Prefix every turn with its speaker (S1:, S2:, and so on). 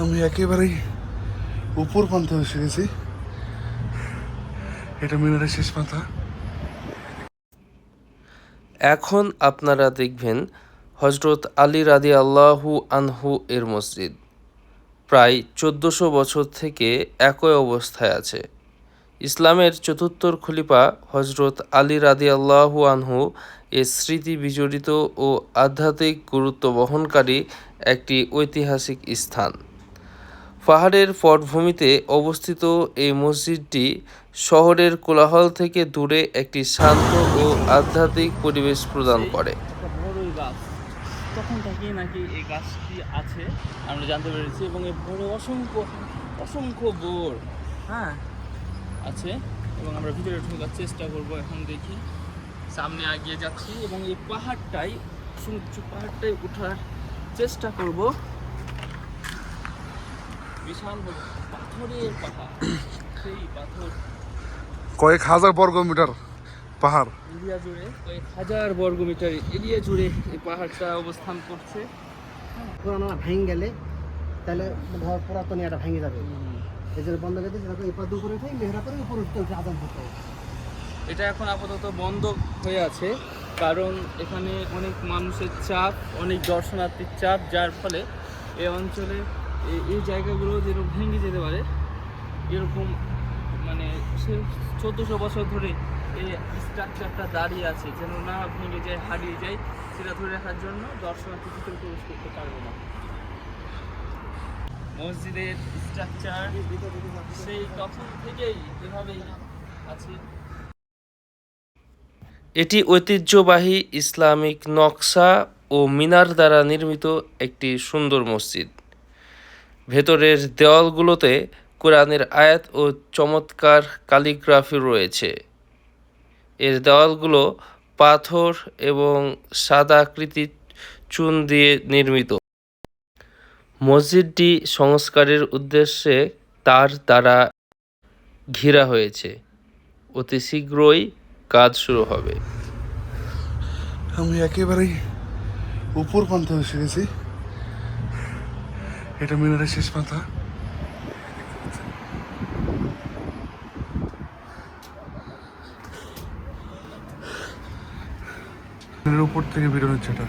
S1: আমি একেবারেই উপর প্রান্তে এসে গেছি। এটা মিনারের শেষ পাতা।
S2: এখন আপনারা দেখবেন হজরত আলী রাদিয়াল্লাহু আনহু এর মসজিদ। প্রায় 1400 বছর থেকে একই অবস্থায় আছে। ইসলামের চতুর্থ খলিফা হজরত আলী রাদিয়াল্লাহু আনহু এর স্মৃতি বিজড়িত ও আধ্যাত্মিক গুরুত্ব বহনকারী একটি ঐতিহাসিক স্থান। পাহাড়ের পটভূমিতে অবস্থিত এই মসজিদটি শহরের কোলাহল থেকে দূরে একটি শান্ত ও আধ্যাত্মিক পরিবেশ প্রদান করে।
S3: একটা বড়ই গাছ তখন থেকেই নাকি এই গাছটি আছে আমরা জানতে পেরেছি, এবং এর ভরে অসংখ্য অসংখ্য বোর আছে। এবং আমরা ভিতরে ঢোকার চেষ্টা করব। এখন দেখি, সামনে এগিয়ে যাচ্ছি এবং এই পাহাড়টাই উঁচু পাহাড়টাই ওঠার চেষ্টা করব। বিশাল বড় পাথরের পাহাড়, সেই পাথর
S1: কয়েক হাজার বর্গ মিটার পাহাড়।
S3: এরিয়া জুড়ে, কয়েক হাজার বর্গমিটার এরিয়া জুড়ে এই পাহাড়টা অবস্থান করছে।
S4: পুরানো ভেঙে গেলে তাহলে ধর পুরাতন এটা ভেঙে যাবে, এই জন্য বন্ধ করে দিয়েছে। এই পা দুপুরে উঠে মেহরা করে উপরে উঠতে উঠে আদান করতে হবে।
S3: এটা এখন আপাতত বন্ধ হয়ে আছে, কারণ এখানে অনেক মানুষের চাপ, অনেক দর্শনার্থীর চাপ, যার ফলে এই অঞ্চলে এই জায়গাগুলো যেরকম ভেঙে যেতে পারে, এরকম মানে সে 1400 বছর ধরে এই স্ট্রাকচারটা দাঁড়িয়ে আছে, যেন না ভেঙে যায়, হারিয়ে যায়, সেটা ধরে রাখার জন্য দর্শনার্থী ভিতরে প্রবেশ করতে পারবে না। মসজিদের স্ট্রাকচার সেই তখন থেকেই এভাবেই আছে।
S2: এটি ঐতিহ্যবাহী ইসলামিক নকশা ও মিনার দ্বারা নির্মিত একটি সুন্দর মসজিদ। ভেতরের দেওয়ালগুলোতে কোরআনের আয়াত ও চমৎকার ক্যালিগ্রাফি রয়েছে। এর দেওয়ালগুলো পাথর এবং সাদা আকৃতির চুন দিয়ে নির্মিত। মসজিদটি সংস্কারের উদ্দেশ্যে তার দ্বারা ঘেরা হয়েছে। অতি শীঘ্রই কাজ শুরু হবে।
S1: আমি একেবারেই উপর প্রান্তে এসে গেছি। এটা মিনারের শেষ পাতা। উপর থেকে বেরোনো হচ্ছে এটা।